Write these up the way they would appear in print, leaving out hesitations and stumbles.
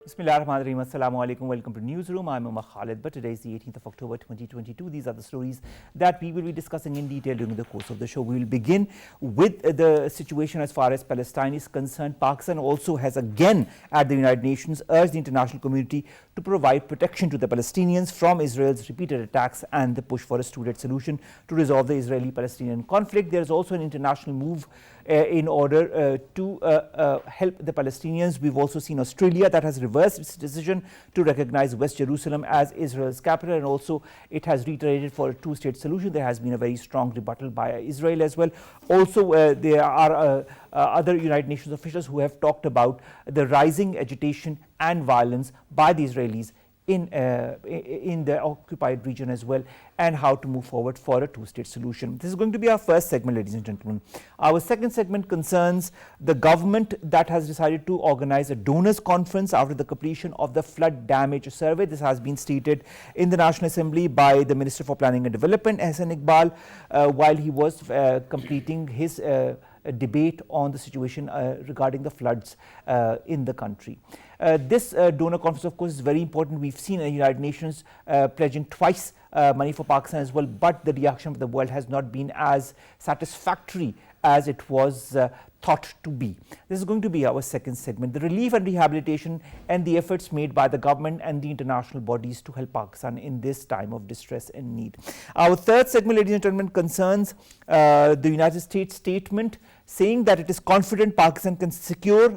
Bismillahirrahmanirrahim. Assalamu alaikum. Welcome to Newsroom. I'm Omar Khalid. But today is the 18th of October 2022. These are the stories that we will be discussing in detail during the course of the show. We will begin with the situation as far as Palestine is concerned. Pakistan also has again at the United Nations urged the international community to provide protection to the Palestinians from Israel's repeated attacks and the push for a two-state solution to resolve the Israeli-Palestinian conflict. There is also an international move in order to help the Palestinians. We've also seen Australia that has reversed its decision to recognize West Jerusalem as Israel's capital, and also it has reiterated for a two-state solution. There has been a very strong rebuttal by Israel as well. Also, there are other United Nations officials who have talked about the rising agitation and violence by the Israelis in the occupied region as well, and how to move forward for a two-state solution. This is going to be our first segment, ladies and gentlemen. Our second segment concerns the government that has decided to organize a donors conference after the completion of the flood damage survey. This has been stated in the National Assembly by the Minister for Planning and Development, Hassan Iqbal, while he was completing his debate on the situation regarding the floods in the country. This donor conference, of course, is very important. We've seen the United Nations pledging twice money for Pakistan as well, but the reaction of the world has not been as satisfactory as it was thought to be. This is going to be our second segment, the relief and rehabilitation and the efforts made by the government and the international bodies to help Pakistan in this time of distress and need. Our third segment, ladies and gentlemen, concerns the United States statement saying that it is confident Pakistan can secure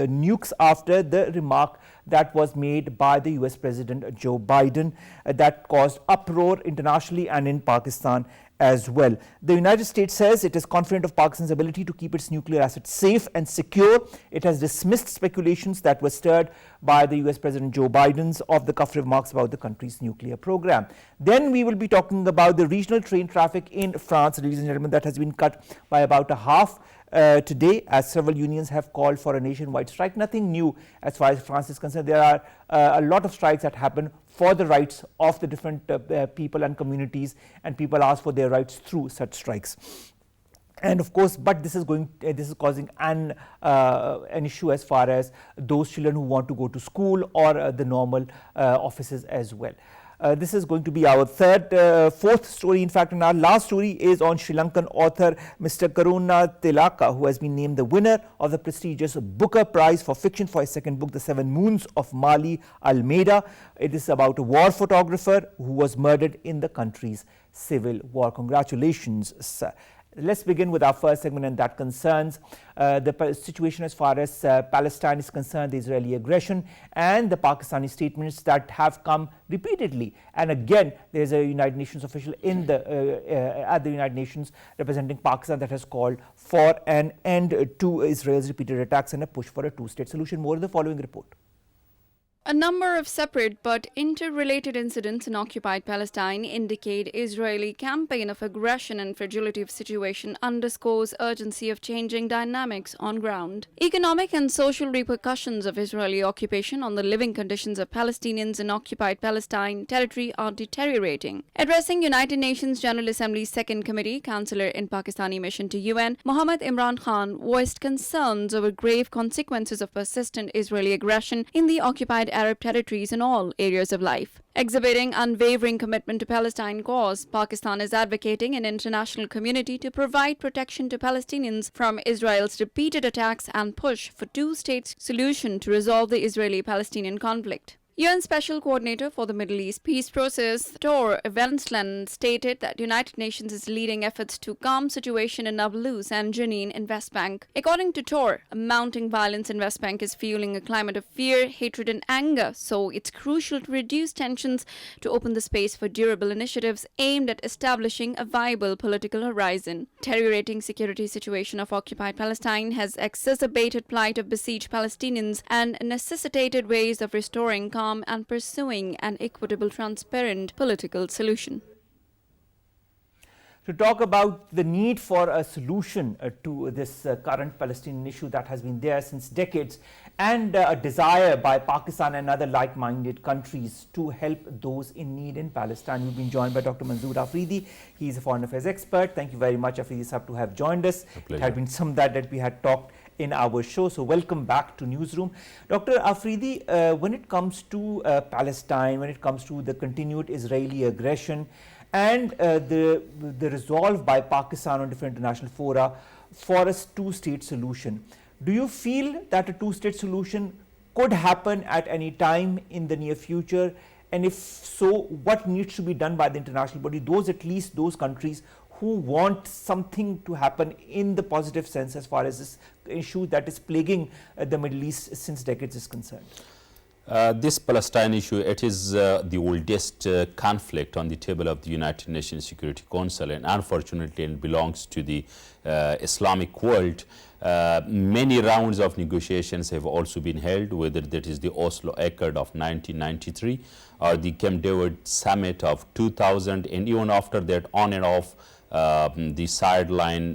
nukes after the remark that was made by the US President Joe Biden that caused uproar internationally and in Pakistan as well. The United States says it is confident of Pakistan's ability to keep its nuclear assets safe and secure. It has dismissed speculations that were stirred by the US President Joe Biden's off-the-cuff remarks about the country's nuclear program. Then we will be talking about the regional train traffic in France, ladies and gentlemen, that has been cut by about a half today, as several unions have called for a nationwide strike. Nothing new as far as France is concerned. There are a lot of strikes that happen for the rights of the different people and communities, and people ask for their rights through such strikes. And of course, but this is causing an issue as far as those children who want to go to school or the normal offices as well. This is going to be our fourth story, in fact, and our last story is on Sri Lankan author Mr. Karuna Tilaka, who has been named the winner of the prestigious Booker Prize for Fiction for his second book, The Seven Moons of Mali Almeida. It is about a war photographer who was murdered in the country's civil war. Congratulations, sir. Let's begin with our first segment, and that concerns the situation as far as Palestine is concerned, the Israeli aggression and the Pakistani statements that have come repeatedly. And again, there is a United Nations official in at the United Nations representing Pakistan that has called for an end to Israel's repeated attacks and a push for a two-state solution. More in the following report. A number of separate but interrelated incidents in occupied Palestine indicate Israeli campaign of aggression and fragility of situation underscores urgency of changing dynamics on ground. Economic and social repercussions of Israeli occupation on the living conditions of Palestinians in occupied Palestine territory are deteriorating. Addressing United Nations General Assembly's Second Committee, Counselor in Pakistani mission to UN, Mohammad Imran Khan voiced concerns over grave consequences of persistent Israeli aggression in the occupied Arab territories in all areas of life. Exhibiting unwavering commitment to Palestine cause, Pakistan is advocating an international community to provide protection to Palestinians from Israel's repeated attacks and push for two-state solution to resolve the Israeli-Palestinian conflict. UN Special Coordinator for the Middle East Peace Process, Tor Evensland, stated that United Nations is leading efforts to calm situation in Nablus and Jenin in West Bank. According to Tor, mounting violence in West Bank is fueling a climate of fear, hatred and anger, so it's crucial to reduce tensions to open the space for durable initiatives aimed at establishing a viable political horizon. Deteriorating security situation of occupied Palestine has exacerbated plight of besieged Palestinians and necessitated ways of restoring calm and pursuing an equitable, transparent political solution. To talk about the need for a solution to this current Palestinian issue that has been there since decades, and a desire by Pakistan and other like-minded countries to help those in need in Palestine. We've been joined by Dr. Manzoor Afridi. He is a foreign affairs expert. Thank you very much, Afridi Sahab, to have joined us. It had been some that we had talked in our show. So welcome back to Newsroom. Dr. Afridi, when it comes to Palestine, when it comes to the continued Israeli aggression and the resolve by Pakistan on different international fora for a two-state solution, do you feel that a two-state solution could happen at any time in the near future? And if so, what needs to be done by the international body, at least those countries who want something to happen in the positive sense as far as this issue that is plaguing the Middle East since decades is concerned? This Palestine issue, it is the oldest conflict on the table of the United Nations Security Council, and unfortunately it belongs to the Islamic world. Many rounds of negotiations have also been held, whether that is the Oslo Accord of 1993 or the Camp David Summit of 2000, and even after that on and off the sideline,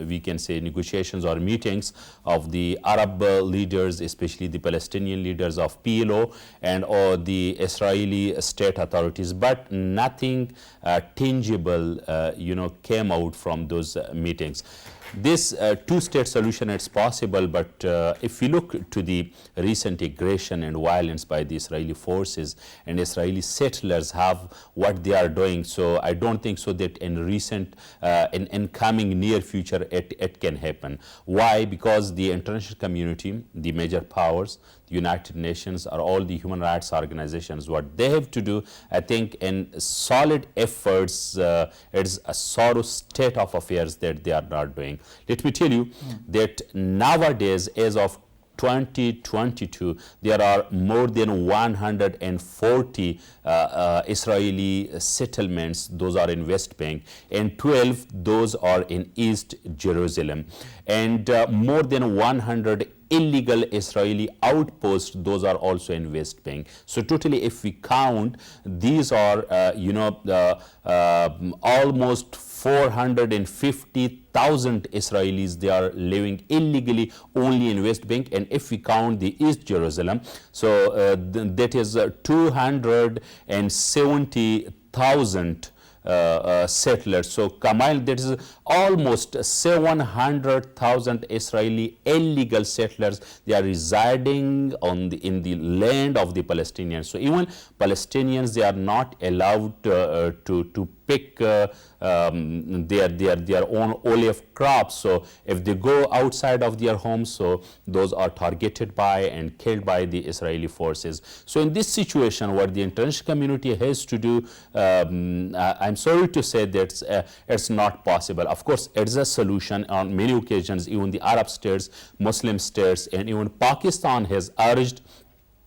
we can say negotiations or meetings of the Arab leaders, especially the Palestinian leaders of PLO and or the Israeli state authorities, but nothing tangible came out from those meetings. This two-state solution, it's possible, but if we look to the recent aggression and violence by the Israeli forces and Israeli settlers have what they are doing, so I don't think so that in recent, in coming near future, it can happen. Why? Because the international community, the major powers, the United Nations or all the human rights organizations, what they have to do, I think in solid efforts, it's a sorrow state of affairs that they are not doing. Let me tell you that nowadays, as of 2022, there are more than 140 Israeli settlements. Those are in West Bank, and 12 those are in East Jerusalem, and more than 100 illegal Israeli outposts. Those are also in West Bank. So totally, if we count, these are almost 450,000 Israelis. They are living illegally only in West Bank, and if we count the East Jerusalem, so that is 270,000 settlers. So combined, that is almost 700,000 Israeli illegal settlers. They are residing in the land of the Palestinians. So even Palestinians, they are not allowed to pick their own olive crops. So if they go outside of their homes, so those are targeted by and killed by the Israeli forces. So in this situation, what the international community has to do, I'm sorry to say that it's not possible. Of course, it's a solution on many occasions. Even the Arab states, Muslim states, and even Pakistan has urged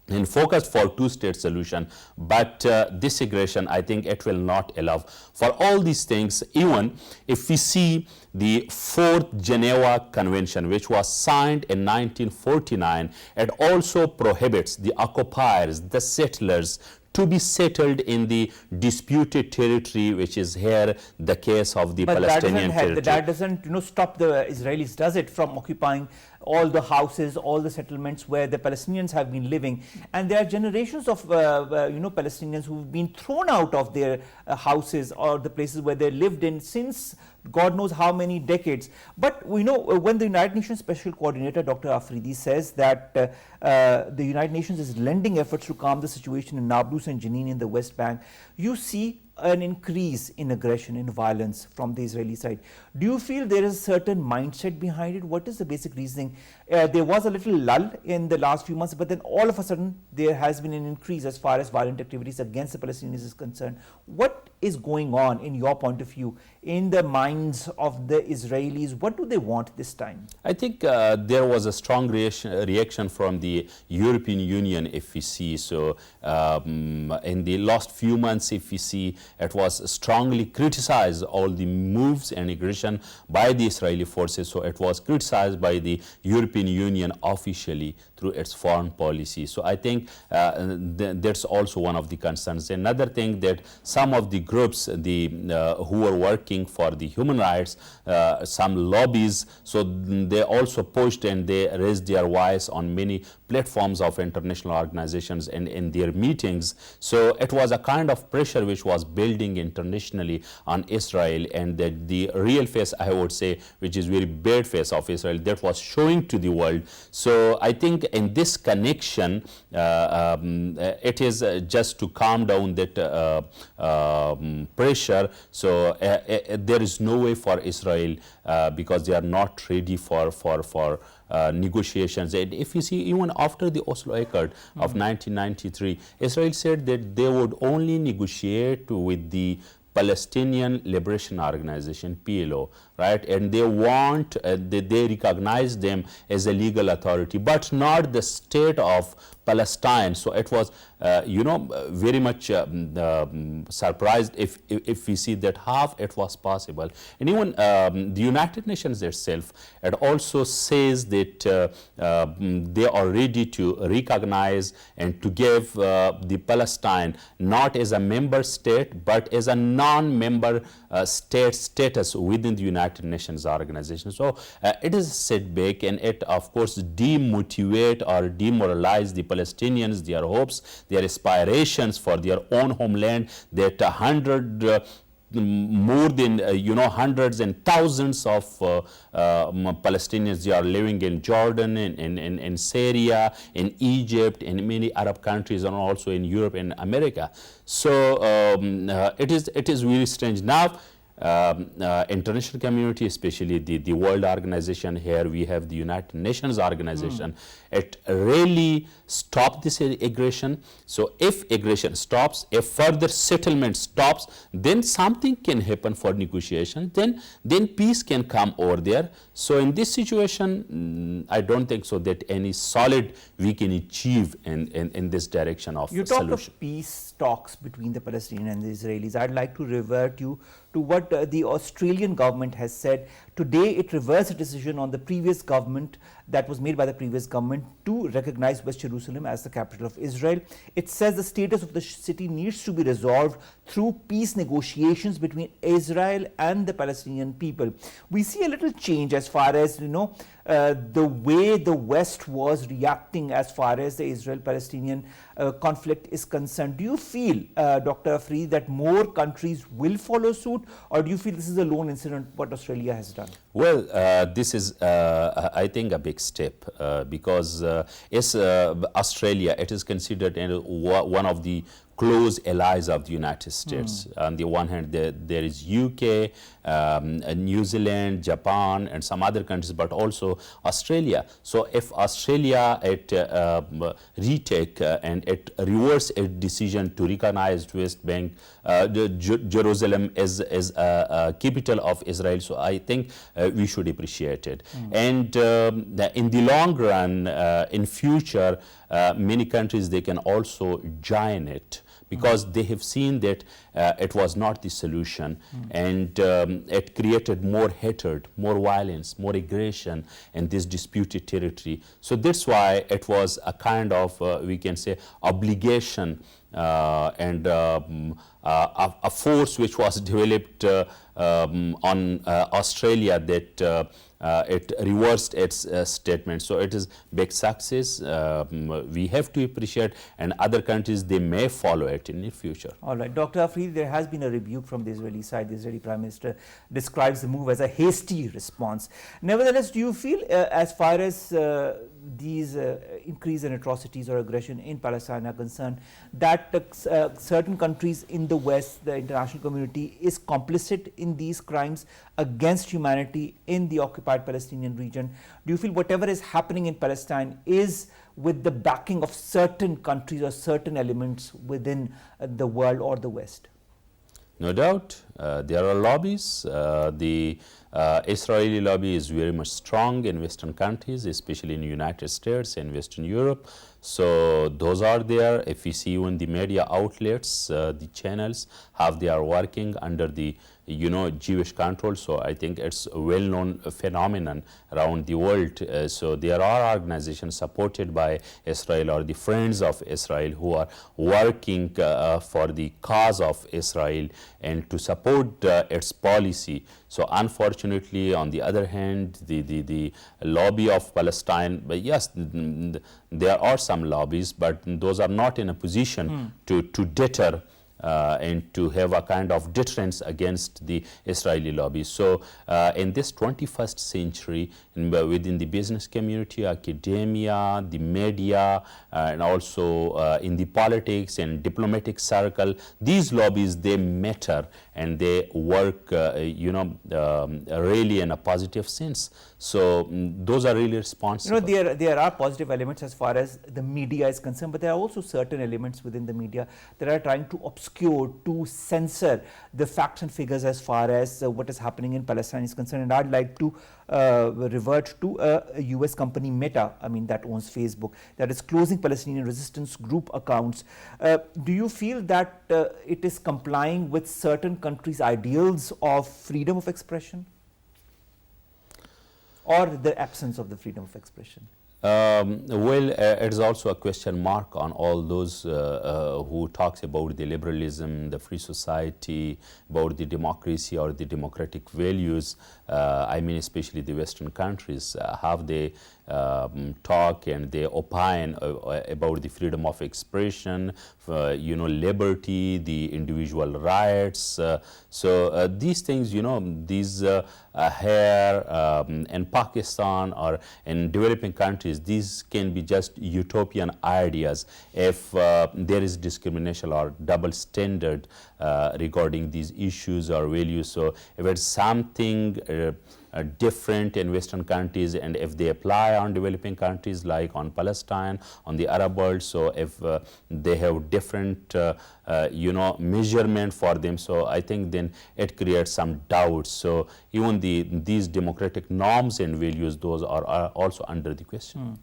and focused for two-state solution, but this aggression, I think it will not allow for all these things. Even if we see the 4th Geneva Convention, which was signed in 1949, it also prohibits the occupiers, the settlers, to be settled in the disputed territory, which is here the case of the Palestinian territory. That doesn't stop the Israelis, does it, from occupying all the houses, all the settlements where the Palestinians have been living? And there are generations of Palestinians who've been thrown out of their houses or the places where they lived in since God knows how many decades. But we know when the United Nations Special Coordinator Dr. Afridi says that the United Nations is lending efforts to calm the situation in Nablus and Jenin in the West Bank, you see an increase in aggression and violence from the Israeli side. Do you feel there is a certain mindset behind it? What is the basic reasoning? There was a little lull in the last few months, but then all of a sudden there has been an increase as far as violent activities against the Palestinians is concerned. What is going on in your point of view in the minds of the Israelis? What do they want this time? I think there was a strong reaction from the European Union, if we see. So in the last few months, if we see, it was strongly criticized, all the moves and aggression by the Israeli forces. So it was criticized by the European Union officially through its foreign policy. So I think that's also one of the concerns. Another thing, that some of the groups, who were working for the human rights, some lobbies. So they also pushed and they raised their voice on many platforms of international organizations and in their meetings. So it was a kind of pressure which was building internationally on Israel, and that the real face, I would say, which is very bad face of Israel, that was showing to the world. So I think in this connection, it is just to calm down that pressure. So there is no way for Israel, because they are not ready for negotiations. And if you see, even after the Oslo Accord of 1993, Israel said that they would only negotiate with the Palestinian Liberation Organization, PLO, right? And they want, they recognize them as a legal authority, but not the state of Palestine. So it was, very much surprised if we see that half it was possible. And even the United Nations itself, it also says that they are ready to recognize and to give the Palestine not as a member state, but as a non-member state status within the United Nations organization. So it is a setback, and it of course demotivate or demoralize the Palestinians, their hopes, their aspirations for their own homeland, that more than hundreds and thousands of Palestinians, they are living in Jordan, in Syria, in Egypt, in many Arab countries, and also in Europe and America. So it is really strange now. International community, especially the world organization, here we have the United Nations organization, it really stopped this aggression. So if aggression stops, if further settlement stops, then something can happen for negotiation, then peace can come over there. So in this situation, I don't think so that any solid we can achieve in this direction of you solution. talk of peace talks between the Palestinians and the Israelis. I'd like to revert you to what the Australian government has said. Today it reversed a decision on the previous government, that was made by the previous government, to recognize West Jerusalem as the capital of Israel. It says the status of the city needs to be resolved through peace negotiations between Israel and the Palestinian people. We see a little change as far as the way the West was reacting as far as the Israel-Palestinian conflict is concerned. Do you feel, Dr. Afridi, that more countries will follow suit, or do you feel this is a lone incident what Australia has done? Well, this is, I think, a big step, because Australia, it is considered one of the close allies of the United States. On the one hand, there is UK, New Zealand, Japan, and some other countries, but also Australia. So if Australia retake and it reverse its decision to recognize West Bank, Jerusalem as a capital of Israel, so I think we should appreciate it. And in the long run, in future, many countries, they can also join it, because they have seen that it was not the solution, and it created more hatred, more violence, more aggression in this disputed territory. So that's why it was a kind of, we can say, obligation and a force which was developed on Australia, that it reversed its statement. So it is big success. We have to appreciate, and other countries, they may follow it in the future. All right, Dr. Afridi, there has been a rebuke from the Israeli side. The Israeli Prime Minister describes the move as a hasty response. Nevertheless, do you feel, as far as these increase in atrocities or aggression in Palestine are concerned, that certain countries in the West, the international community, is complicit in these crimes against humanity in the occupied Palestinian region? Do you feel whatever is happening in Palestine is with the backing of certain countries or certain elements within the world or the West? No doubt. There are lobbies. The Israeli lobby is very much strong in Western countries, especially in the United States and Western Europe. So those are there. If we see even the media outlets, the channels, how they are working under the Jewish control. So I think it's a well-known phenomenon around the world. So there are organizations supported by Israel or the friends of Israel who are working for the cause of Israel and to support its policy. So unfortunately, on the other hand, the lobby of Palestine, but yes, there are some lobbies, but those are not in a position to deter and to have a kind of deterrence against the Israeli lobby. So in this 21st century, within the business community, academia, the media, and also in the politics and diplomatic circle, these lobbies, they matter and they work, really in a positive sense. So those are really responsible. There are positive elements as far as the media is concerned, but there are also certain elements within the media that are trying to obscure, to censor the facts and figures as far as what is happening in Palestine is concerned. And I'd like to revert to a US company, Meta, that owns Facebook, that is closing Palestinian resistance group accounts. Do you feel that it is complying with certain countries' ideals of freedom of expression, or the absence of the freedom of expression? It is also a question mark on all those who talks about the liberalism, the free society, about the democracy or the democratic values. Especially the Western countries, how they talk and they opine about the freedom of expression, liberty, the individual rights. So these things, these here in Pakistan or in developing countries, these can be just utopian ideas if there is discrimination or double standard regarding these issues or values. So if it's something different in Western countries, and if they apply on developing countries like on Palestine, on the Arab world, so if they have different measurement for them, so I think then it creates some doubts. So even these democratic norms and values, those are also under the question.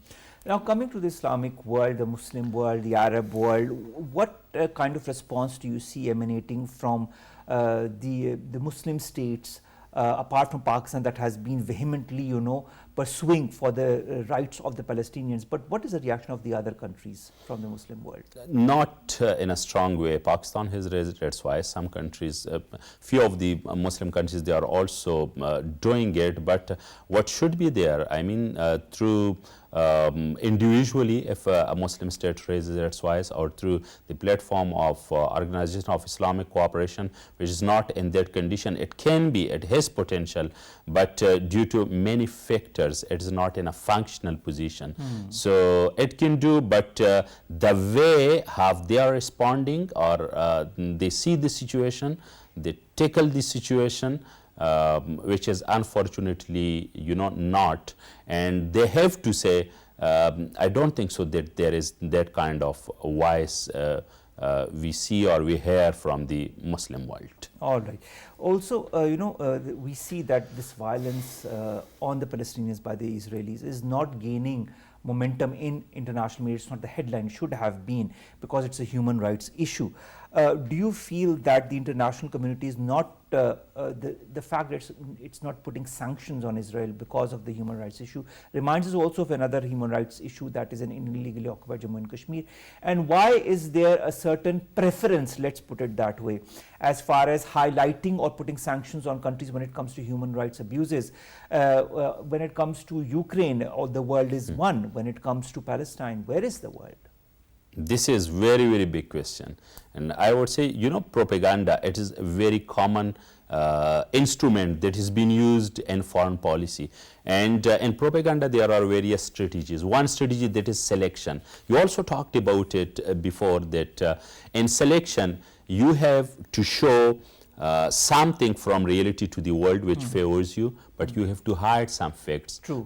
Now, coming to the Islamic world, the Muslim world, the Arab world, what kind of response do you see emanating from the Muslim states, apart from Pakistan, that has been vehemently, pursuing for the rights of the Palestinians? But what is the reaction of the other countries from the Muslim world? Not in a strong way. Pakistan has raised its voice. Some countries, few of the Muslim countries, they are also doing it. But what should be there? Through individually, if a Muslim state raises its voice, or through the platform of Organization of Islamic Cooperation, which is not in that condition. It can be, it has potential, but due to many factors, it is not in a functional position. So it can do, but the way how they are responding, or they see the situation, they tackle the situation, which is unfortunately, not. And they have to say, I don't think so that there is that kind of voice we see or we hear from the Muslim world. All right. Also, we see that this violence on the Palestinians by the Israelis is not gaining momentum in international media. It's not the headline it should have been, because it's a human rights issue. Do you feel that the international community is not, the fact that it's not putting sanctions on Israel because of the human rights issue reminds us also of another human rights issue, that is an illegally occupied Jammu and Kashmir? And why is there a certain preference, let's put it that way, as far as highlighting or putting sanctions on countries when it comes to human rights abuses? When it comes to Ukraine, or the world is one. When it comes to Palestine, where is the world? This is very, very big question. And I would say, propaganda, it is a very common instrument that has been used in foreign policy. And in propaganda, there are various strategies. One strategy, that is selection. You also talked about it before, that in selection, you have to show something from reality to the world which favors you, but you have to hide some facts True.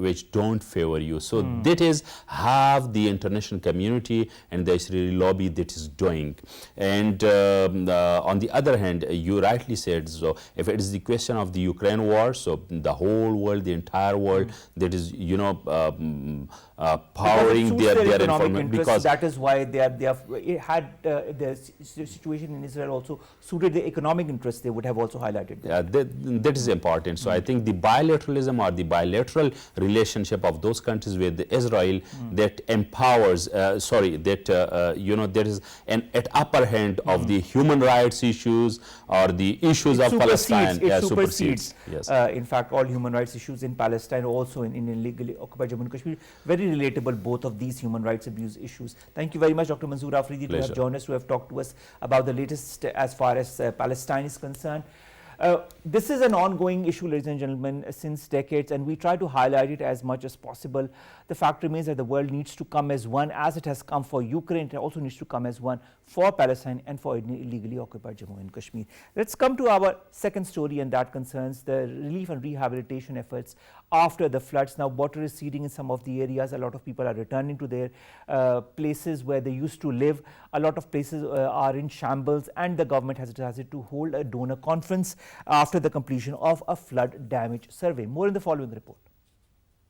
which don't favor you. So that is how the international community and the Israeli lobby that is doing. And on the other hand, you rightly said, so if it is the question of the Ukraine war, so the whole world, the entire world, that is, you know, powering their economic information, interests, because that is why they have had the situation in Israel also suited the economic interests. They would have also highlighted that. that is important. So I think the bilateralism or the bilateral relationship of those countries with Israel that empowers, you know, there is an upper hand of the human rights issues or the issues of Palestine. It supersedes. Yes. In fact, all human rights issues in Palestine, also in illegally occupied Jammu and Kashmir, very relatable, both of these human rights abuse issues. Thank you very much, Dr. Manzoor Afridi, to have joined us, to have talked to us about the latest as far as Palestine is concerned. This is an ongoing issue, ladies and gentlemen, since decades, and we try to highlight it as much as possible. The fact remains that the world needs to come as one, as it has come for Ukraine. It also needs to come as one for Palestine and for illegally occupied Jammu and Kashmir. Let's come to our second story, and that concerns the relief and rehabilitation efforts after the floods. Now, water is receding in some of the areas. A lot of people are returning to their places where they used to live. A lot of places are in shambles, and the government has decided to hold a donor conference after the completion of a flood damage survey. More in the following report.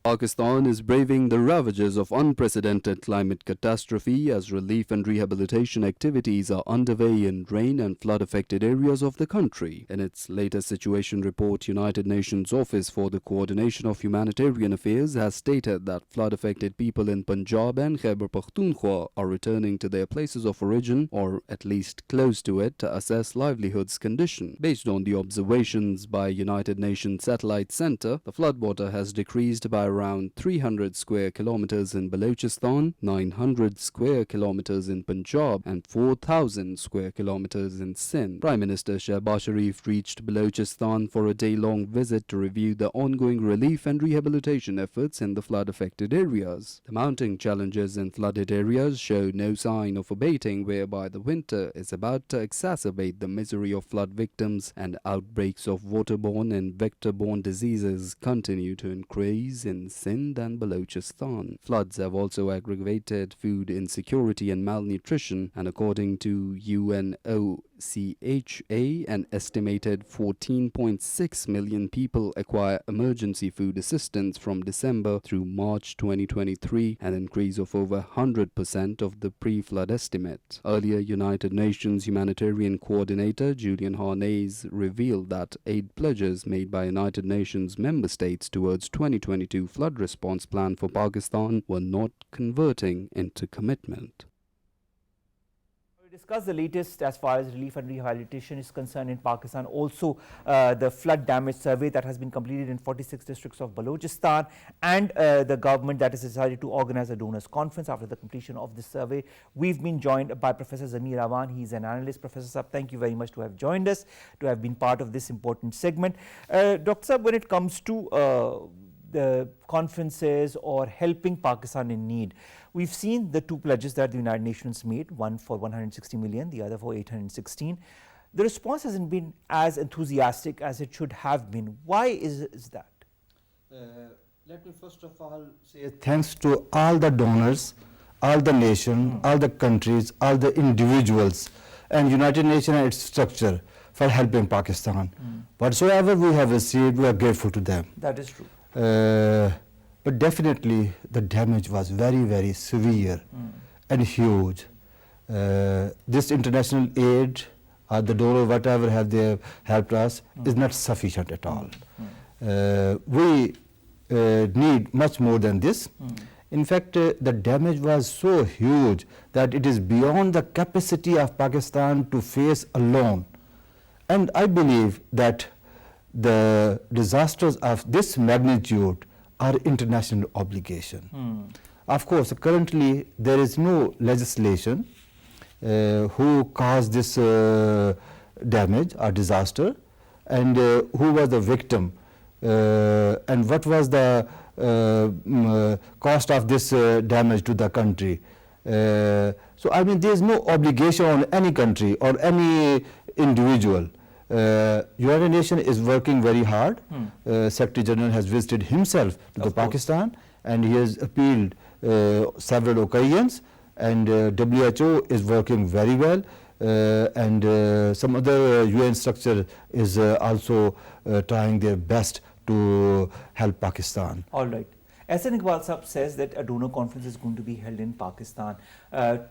Pakistan is braving the ravages of unprecedented climate catastrophe as relief and rehabilitation activities are underway in rain and flood-affected areas of the country. In its latest situation report, United Nations Office for the Coordination of Humanitarian Affairs has stated that flood-affected people in Punjab and Khyber Pakhtunkhwa are returning to their places of origin, or at least close to it, to assess livelihoods condition. Based on the observations by United Nations Satellite Center, the floodwater has decreased by around 300 square kilometers in Balochistan, 900 square kilometers in Punjab, and 4,000 square kilometers in Sindh. Prime Minister Shehbaz Sharif reached Balochistan for a day-long visit to review the ongoing relief and rehabilitation efforts in the flood-affected areas. The mounting challenges in flooded areas show no sign of abating, whereby the winter is about to exacerbate the misery of flood victims, and outbreaks of waterborne and vector-borne diseases continue to increase in Sindh and Balochistan. Floods have also aggravated food insecurity and malnutrition, and according to UNOCHA, an estimated 14.6 million people acquire emergency food assistance from December through March 2023, an increase of over 100% of the pre-flood estimate. Earlier, United Nations humanitarian coordinator Julian Harnais revealed that aid pledges made by United Nations member states towards 2022 flood response plan for Pakistan were not converting into commitment. We discussed the latest as far as relief and rehabilitation is concerned in Pakistan. Also, the flood damage survey that has been completed in 46 districts of Balochistan, and the government that has decided to organize a donors conference after the completion of this survey. We've been joined by Professor Zamir Awan. He's an analyst. Professor Saab, thank you very much to have joined us, to have been part of this important segment. Dr. Saab, when it comes to the conferences or helping Pakistan in need, we've seen the two pledges that the United Nations made, one for 160 million, the other for 816. The response hasn't been as enthusiastic as it should have been. Why is that? Let me first of all say thanks to all the donors, all the nations, all the countries, all the individuals, and United Nations and its structure for helping Pakistan. Whatsoever we have received, we are grateful to them. That is true. But definitely the damage was very, very severe and huge. This international aid, the donor, whatever have they helped us, is not sufficient at all. We need much more than this. In fact, the damage was so huge that it is beyond the capacity of Pakistan to face alone. And I believe that the disasters of this magnitude are international obligation. Of course, currently there is no legislation who caused this damage or disaster, and who was the victim, and what was the cost of this damage to the country. So I mean, there is no obligation on any country or any individual United Nations is working very hard. Secretary General has visited himself to the Pakistan, and he has appealed several occasions, and WHO is working very well, and some other UN structure is also trying their best to help Pakistan. All right. Ahsan Iqbal Sahab says that a donor conference is going to be held in Pakistan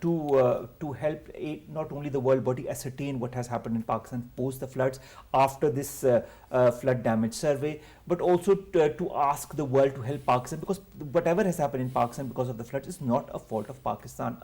to help not only the world body ascertain what has happened in Pakistan post the floods after this flood damage survey, but also to ask the world to help Pakistan, because whatever has happened in Pakistan because of the floods is not a fault of Pakistan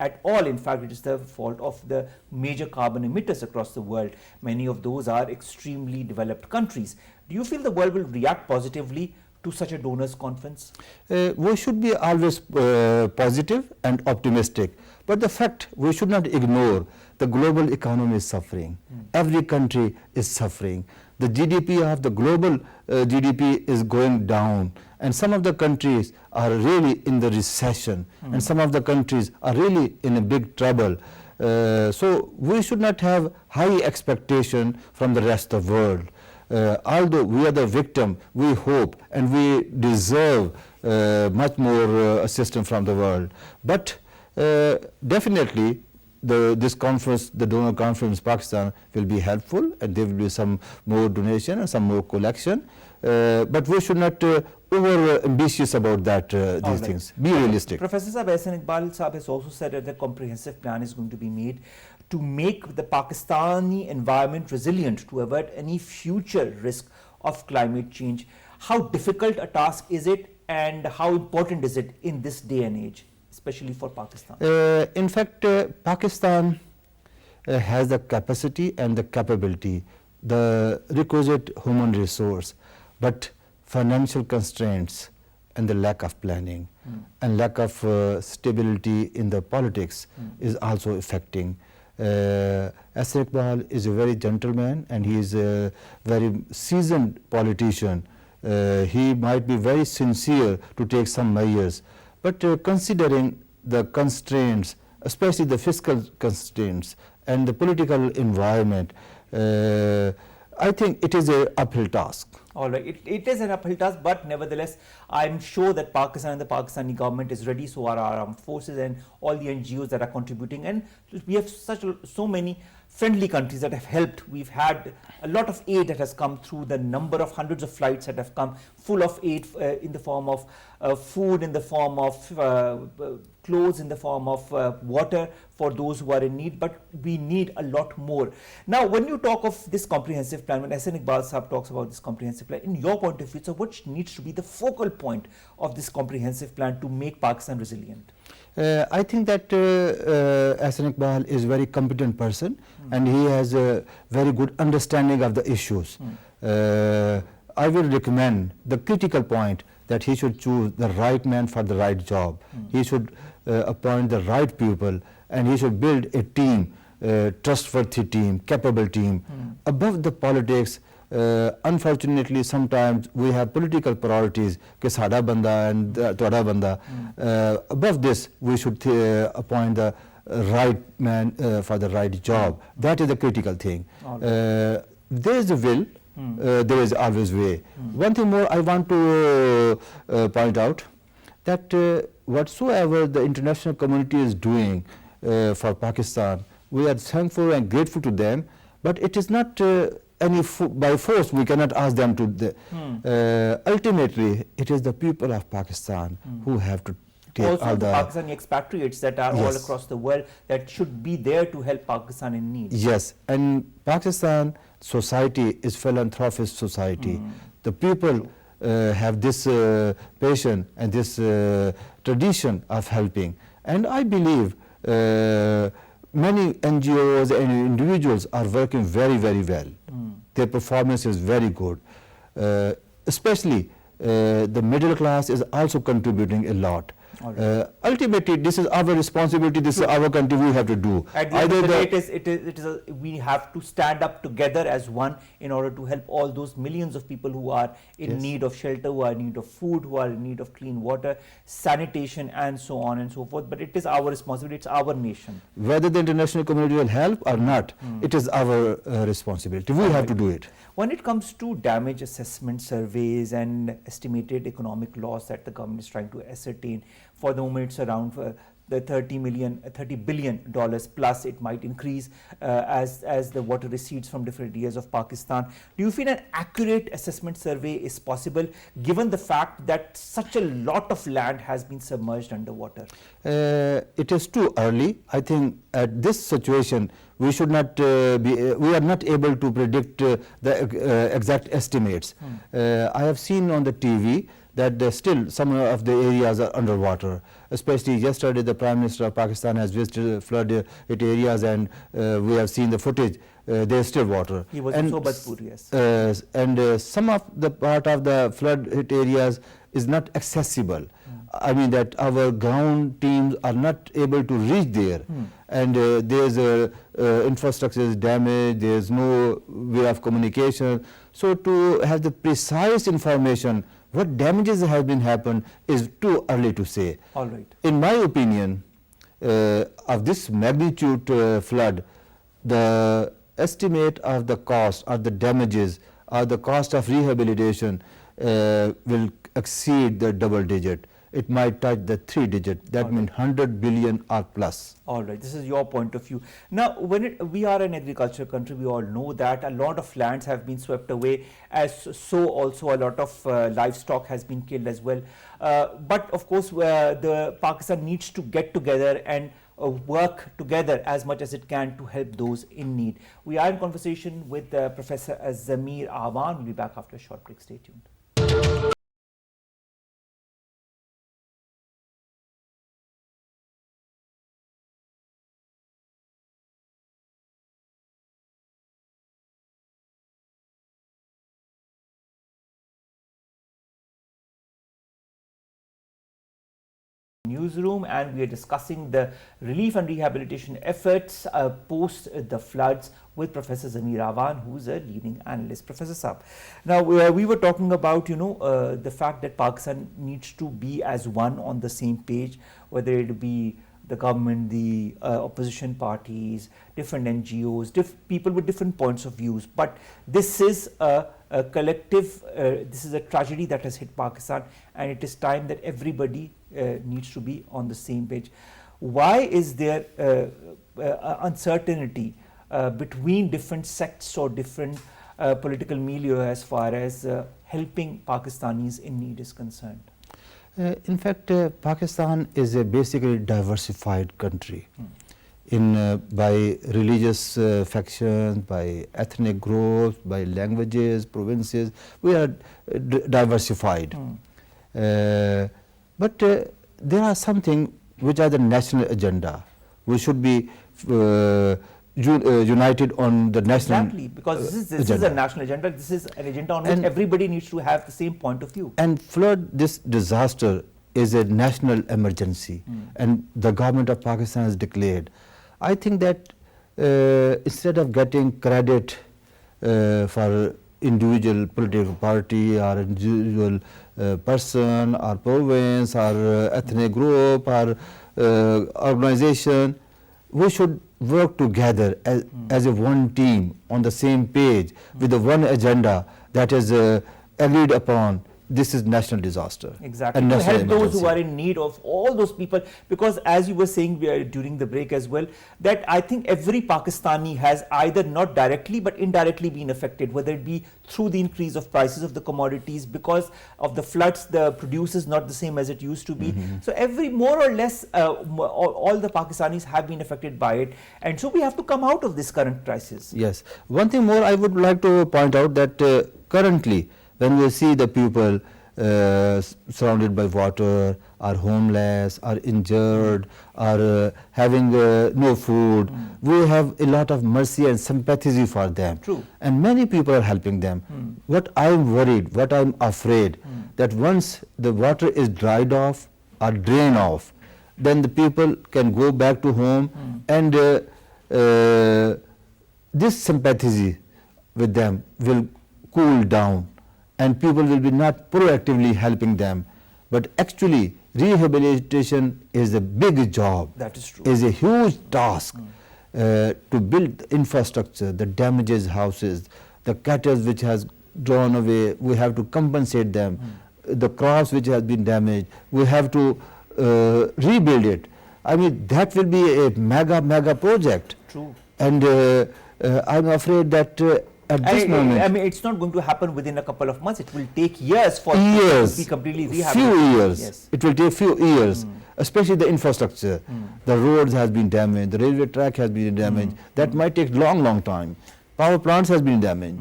at all. In fact, it is the fault of the major carbon emitters across the world. Many of those are extremely developed countries. Do you feel the world will react positively to such a donors conference? We should be always positive and optimistic, but the fact we should not ignore the global economy is suffering. Every country is suffering. The GDP of the global GDP is going down, and some of the countries are really in the recession, and some of the countries are really in a big trouble. So we should not have high expectation from the rest of the world. Although we are the victim, we hope and we deserve much more assistance from the world. But definitely this conference, the donor conference in Pakistan, will be helpful, and there will be some more donation and some more collection. But we should not over ambitious about that these things. Be realistic. Professor Sahab, Ahsan Iqbal Sahab has also said that a comprehensive plan is going to be made to make the Pakistani environment resilient to avoid any future risk of climate change. How difficult a task is it, and how important is it in this day and age, especially for Pakistan? In fact, Pakistan has the capacity and the capability, the requisite human resource, but financial constraints and the lack of planning and lack of stability in the politics is also affecting. Ahsan Iqbal is a very gentleman, and he is a very seasoned politician. He might be very sincere to take some measures, but considering the constraints, especially the fiscal constraints and the political environment, I think it is an uphill task. All right, it is an uphill task, but nevertheless, I'm sure that Pakistan and the Pakistani government is ready, so are our armed forces and all the NGOs that are contributing, and we have so many friendly countries that have helped. We've had a lot of aid that has come through, the number of hundreds of flights that have come full of aid in the form of food, in the form of clothes, in the form of water for those who are in need, but we need a lot more. Now, when you talk of this comprehensive plan, when Ahsan Iqbal Sahab talks about this comprehensive plan, in your point of view, so what needs to be the focal point of this comprehensive plan to make Pakistan resilient? I think that Ahsan Iqbal is a very competent person, and he has a very good understanding of the issues. I will recommend the critical point that he should choose the right man for the right job. He should appoint the right people, and he should build a team, trustworthy team, capable team. Above the politics, unfortunately, sometimes we have political priorities, ke sada banda and toda banda. Above this, we should appoint the right man for the right job. That is the critical thing. There is a will, there is always way. One thing more I want to point out, that whatsoever the international community is doing for Pakistan, we are thankful and grateful to them, but it is not by force. We cannot ask them to. Ultimately, it is the people of Pakistan who have to take also all the Pakistani expatriates that are all across the world that should be there to help Pakistan in need. Yes, and Pakistan society is philanthropist society. The people have this passion and this tradition of helping, and I believe many NGOs and individuals are working very, very well. Their performance is very good. Especially the middle class is also contributing a lot. Ultimately, this is our responsibility, this is our country, we have to do. At the end of the day, we have to stand up together as one in order to help all those millions of people who are in need of shelter, who are in need of food, who are in need of clean water, sanitation, and so on and so forth. But it is our responsibility, it's our nation. Whether the international community will help or not, it is our responsibility. We have to do it. When it comes to damage assessment surveys and estimated economic loss that the government is trying to ascertain, for the moment it's around the $30 billion plus. It might increase as the water recedes from different areas of Pakistan. Do you feel an accurate assessment survey is possible given the fact that such a lot of land has been submerged underwater? It is too early. I think at this situation we should not we are not able to predict the exact estimates. I have seen on the TV that still some of the areas are underwater. Especially yesterday, the Prime Minister of Pakistan has visited flood hit areas, and we have seen the footage. There is still water. He was in Sobatpur, yes. And some of the part of the flood hit areas is not accessible. I mean that our ground teams are not able to reach there, and there's infrastructure is damaged. There's no way of communication. So to have the precise information what damages have been happened is too early to say. All right. In my opinion, of this magnitude flood, the estimate of the cost or the damages or the cost of rehabilitation will exceed the double digit. It might touch the 3 digit. That means 100 billion or plus. All right, this is your point of view. Now, when we are an agricultural country, we all know that a lot of lands have been swept away, as so also a lot of livestock has been killed as well. But of course, the Pakistan needs to get together and work together as much as it can to help those in need. We are in conversation with Professor Zamir Awan. We'll be back after a short break. Stay tuned. Newsroom, and we are discussing the relief and rehabilitation efforts post the floods with Professor Zamir Awan, who is a leading analyst. Professor Saab, now we were talking about the fact that Pakistan needs to be as one on the same page, whether it be the government, the opposition parties, different NGOs, people with different points of views. But this is a collective, this is a tragedy that has hit Pakistan, and it is time that everybody needs to be on the same page. Why is there uncertainty between different sects or different political milieu as far as helping Pakistanis in need is concerned? In fact, Pakistan is a basically diversified country by religious factions, by ethnic groups, by languages, provinces. We are diversified. But there are something which are the national agenda. We should be united on the national Exactly, because this is a national agenda. This is an agenda on which everybody needs to have the same point of view. And flood, this disaster is a national emergency, and the government of Pakistan has declared. I think that instead of getting credit for individual political party or individual person or province or ethnic group or organization, we should work together as a one team on the same page with the one agenda that is agreed upon. This is national disaster. Exactly. To help those who are in need of all those people, because as you were saying during the break as well, that I think every Pakistani has either not directly but indirectly been affected, whether it be through the increase of prices of the commodities, because of the floods, the produce is not the same as it used to be. So more or less, all the Pakistanis have been affected by it. And so we have to come out of this current crisis. Yes. One thing more I would like to point out that currently, when we see the people surrounded by water, are homeless, are injured, are having no food, we have a lot of mercy and sympathy for them. True. And many people are helping them. What I am worried, what I am afraid, that once the water is dried off are drained off, then the people can go back to home, and this sympathy with them will cool down, and people will be not proactively helping them. But actually, rehabilitation is a big job. That is true. Is a huge task to build infrastructure, the damages houses, the cattle which has drawn away, we have to compensate them. The crops which has been damaged, we have to rebuild it. I mean, that will be a mega project. True. And I'm afraid that at this moment, I mean, it's not going to happen within a couple of months. It will take years for years, it to be completely few rehabilitated. years. Yes. It will take few years, especially the infrastructure. The roads has been damaged, the railway track has been damaged. That might take long time. Power plants has been damaged.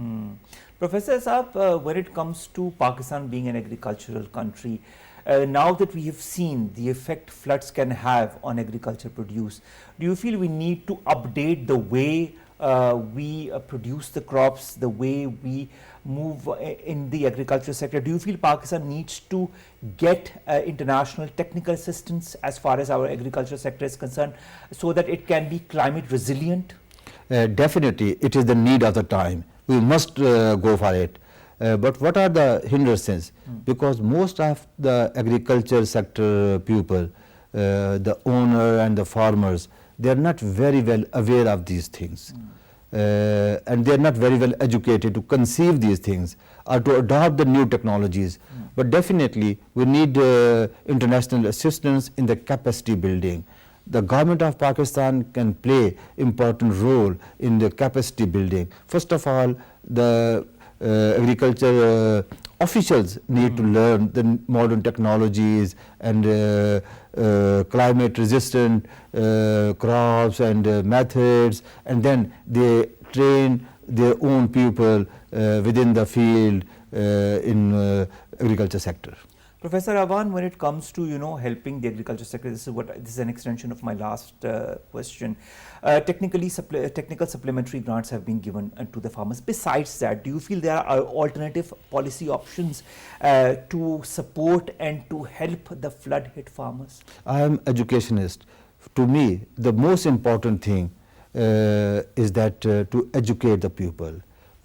Professor Saab, when it comes to Pakistan being an agricultural country, now that we have seen the effect floods can have on agriculture produce, do you feel we need to update the way we produce the crops, the way we move in the agriculture sector? Do you feel Pakistan needs to get international technical assistance as far as our agriculture sector is concerned, so that it can be climate resilient? Definitely, it is the need of the time. We must go for it. But what are the hindrances? Because most of the agriculture sector people, the owner and the farmers, they are not very well aware of these things. And they are not very well educated to conceive these things or to adopt the new technologies. But definitely, we need international assistance in the capacity building. The government of Pakistan can play important role in the capacity building. First of all, the agriculture officials need to learn the modern technologies and climate resistant crops and methods, and then they train their own people within the field in agriculture sector. Professor Awan, when it comes to helping the agriculture sector, this is an extension of my last question. Technical supplementary grants have been given to the farmers. Besides that, do you feel there are alternative policy options to support and to help the flood hit farmers? I am educationist. To me, the most important thing is that to educate the people.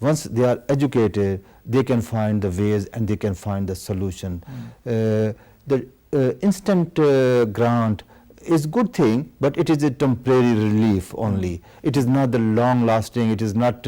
Once they are educated, they can find the ways and they can find the solution. The instant grant is good thing, but it is a temporary relief only. It is not the long lasting, it is not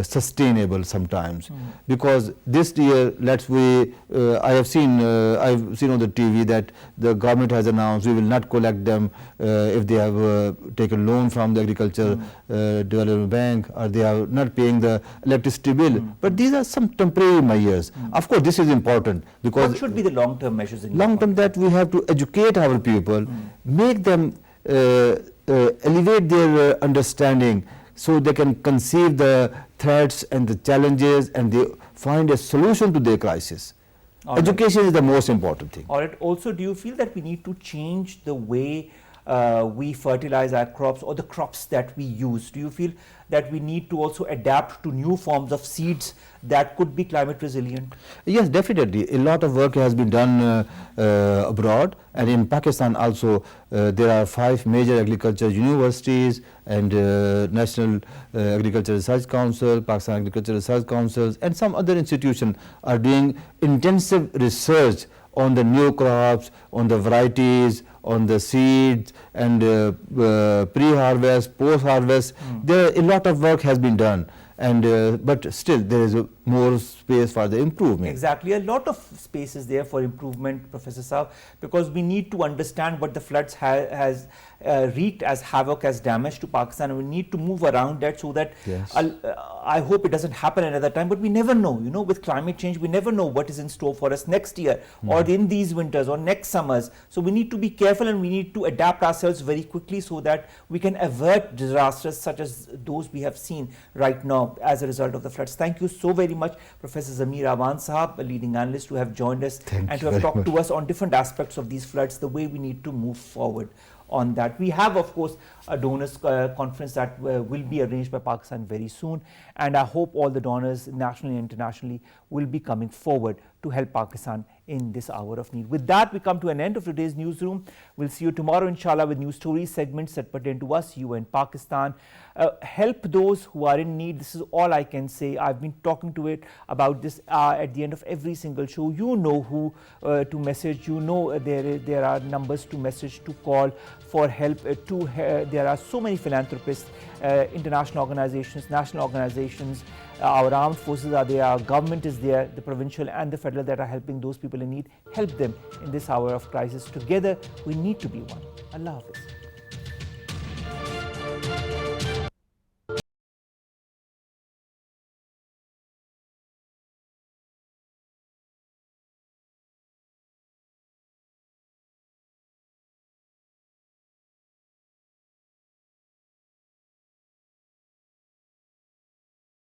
sustainable sometimes. Because this year, I have seen on the TV that the government has announced we will not collect them if they have taken loan from the agriculture development bank, or they are not paying the electricity bill. But these are some temporary measures. Of course, this is important, because what should be the long-term measures? Long-term, that we have to educate our people, make them elevate their understanding, so they can conceive the threats and the challenges, and they find a solution to their crisis. Education is the most important thing. All right. Also, do you feel that we need to change the way we fertilize our crops, or the crops that we use? Do you feel that we need to also adapt to new forms of seeds that could be climate resilient? Yes, definitely. A lot of work has been done abroad, and in Pakistan also there are 5 major agriculture universities and National Agriculture Research Council, Pakistan Agriculture Research Councils, and some other institutions are doing intensive research on the new crops, on the varieties, on the seeds, and pre-harvest, post-harvest. There a lot of work has been done, and but still there is more space for the improvement. Exactly, a lot of space is there for improvement, Professor Saab, because we need to understand what the floods has wreaked as havoc, as damage to Pakistan, and we need to move around that, so that I hope it doesn't happen another time. But we never know, with climate change, we never know what is in store for us next year, or in these winters, or next summers. So we need to be careful, and we need to adapt ourselves very quickly, so that we can avert disasters such as those we have seen right now as a result of the floods. Thank you so very much, Professor Zamir Awan Sahab, a leading analyst, who have joined us and to have talked to us on different aspects of these floods, the way we need to move forward on that. We have, of course, a donors conference that will be arranged by Pakistan very soon, and I hope all the donors nationally and internationally will be coming forward to help Pakistan in this hour of need. With that, we come to an end of today's newsroom. We'll see you tomorrow, inshallah, with news stories, segments that pertain to us, you and Pakistan. Help those who are in need. This is all I can say. I've been talking about this at the end of every single show. You know who to message. You know there are numbers to message, to call for help. There are so many philanthropists, international organizations, national organizations. Our armed forces are there, our government is there, the provincial and the federal, that are helping those people in need. Help them in this hour of crisis. Together, we need to be one. Allah Hafiz.